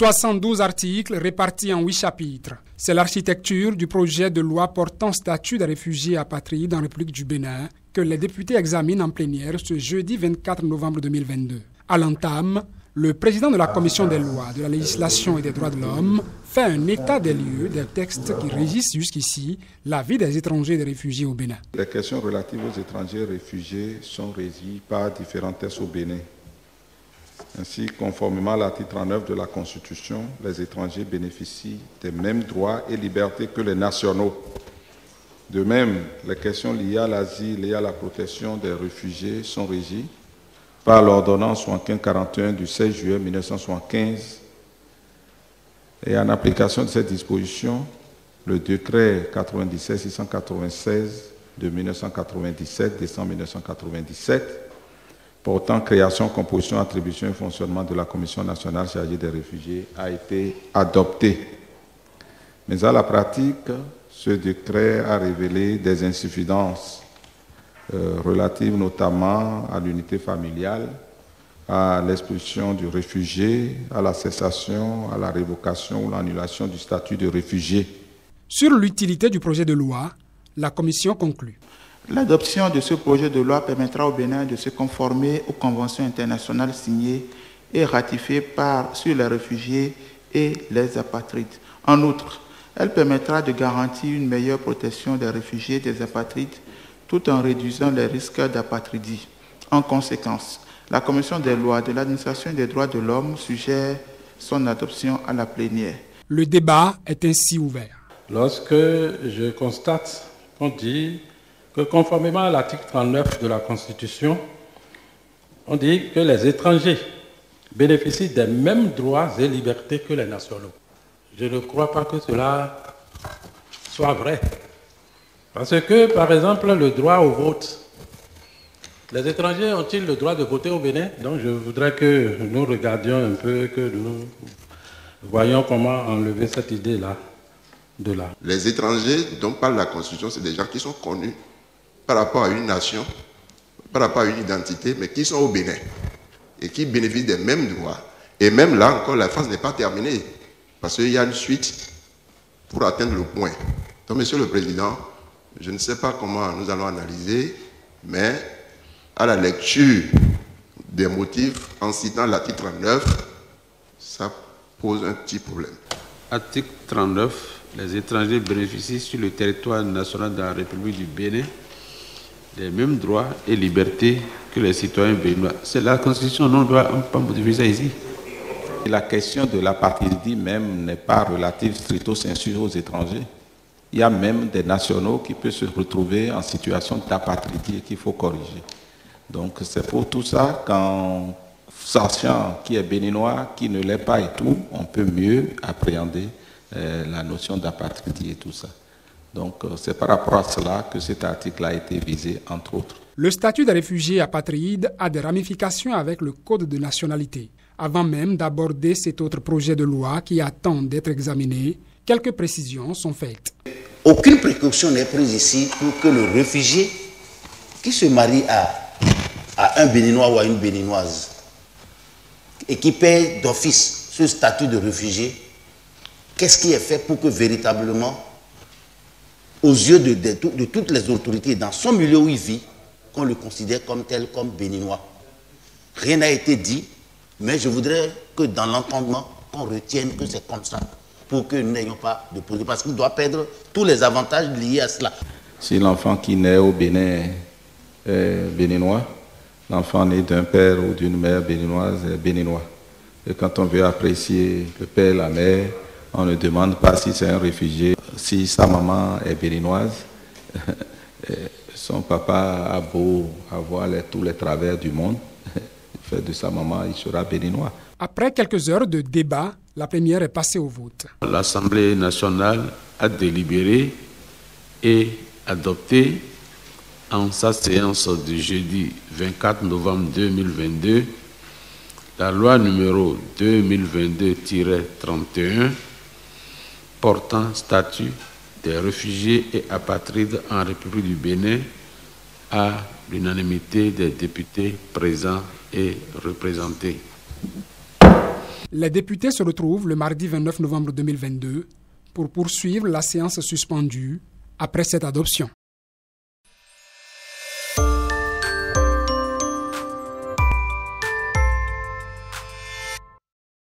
72 articles répartis en 8 chapitres. C'est l'architecture du projet de loi portant statut des réfugiés apatrides en République du Bénin que les députés examinent en plénière ce jeudi 24 novembre 2022. À l'entame, le président de la Commission des lois, de la législation et des droits de l'homme fait un état des lieux des textes qui régissent jusqu'ici la vie des étrangers et des réfugiés au Bénin. Les questions relatives aux étrangers réfugiés sont régies par différents textes au Bénin. Ainsi, conformément à l'article 39 de la Constitution, les étrangers bénéficient des mêmes droits et libertés que les nationaux. De même, les questions liées à l'asile et à la protection des réfugiés sont régies par l'ordonnance 7541 du 16 juillet 1975. Et en application de cette disposition, le décret 97-696 de 1997, décembre 1997, portant création, composition, attribution et fonctionnement de la Commission nationale chargée des réfugiés a été adopté. Mais à la pratique, ce décret a révélé des insuffisances relatives notamment à l'unité familiale, à l'expulsion du réfugié, à la cessation, à la révocation ou l'annulation du statut de réfugié. Sur l'utilité du projet de loi, la Commission conclut. L'adoption de ce projet de loi permettra au Bénin de se conformer aux conventions internationales signées et ratifiées sur les réfugiés et les apatrides. En outre, elle permettra de garantir une meilleure protection des réfugiés et des apatrides tout en réduisant les risques d'apatridie. En conséquence, la Commission des lois de l'administration des droits de l'homme suggère son adoption à la plénière. Le débat est ainsi ouvert. Lorsque je constate qu'on dit que conformément à l'article 39 de la Constitution, on dit que les étrangers bénéficient des mêmes droits et libertés que les nationaux. Je ne crois pas que cela soit vrai. Parce que, par exemple, le droit au vote, les étrangers ont-ils le droit de voter au Bénin? Donc je voudrais que nous regardions un peu, que nous voyions comment enlever cette idée-là de là. Les étrangers dont parle la Constitution, c'est des gens qui sont connus par rapport à une nation, par rapport à une identité, mais qui sont au Bénin et qui bénéficient des mêmes droits. Et même là encore, la phase n'est pas terminée, parce qu'il y a une suite pour atteindre le point. Donc, Monsieur le Président, je ne sais pas comment nous allons analyser, mais à la lecture des motifs en citant l'article 39, ça pose un petit problème. Article 39, les étrangers bénéficient sur le territoire national de la République du Bénin des mêmes droits et libertés que les citoyens béninois. C'est la Constitution, on ne doit pas modifier ça ici. La question de l'apatridie même n'est pas relative stricto sensu aux étrangers. Il y a même des nationaux qui peuvent se retrouver en situation d'apatridie et qu'il faut corriger. Donc c'est pour tout ça qu'en sachant qui est béninois, qui ne l'est pas et tout, on peut mieux appréhender la notion d'apatridie et tout ça. Donc c'est par rapport à cela que cet article a été visé, entre autres. Le statut des réfugiés apatrides a des ramifications avec le Code de nationalité. Avant même d'aborder cet autre projet de loi qui attend d'être examiné, quelques précisions sont faites. Aucune précaution n'est prise ici pour que le réfugié qui se marie à un Béninois ou à une Béninoise et qui paie d'office ce statut de réfugié, qu'est-ce qui est fait pour que véritablement, aux yeux de toutes les autorités, dans son milieu où il vit, qu'on le considère comme tel, comme Béninois. Rien n'a été dit, mais je voudrais que dans l'entendement, qu'on retienne que c'est comme ça, pour que nous n'ayons pas de problème, parce qu'il doit perdre tous les avantages liés à cela. Si l'enfant qui naît au Bénin est béninois, l'enfant né d'un père ou d'une mère béninoise est béninois. Et quand on veut apprécier le père et la mère, on ne demande pas si c'est un réfugié. Si sa maman est béninoise, son papa a beau avoir tous les travers du monde, fait de sa maman, il sera béninois. Après quelques heures de débat, la plénière est passée au vote. L'Assemblée nationale a délibéré et adopté en sa séance du jeudi 24 novembre 2022 la loi numéro 2022-31 portant statut des réfugiés et apatrides en République du Bénin à l'unanimité des députés présents et représentés. Les députés se retrouvent le mardi 29 novembre 2022 pour poursuivre la séance suspendue après cette adoption.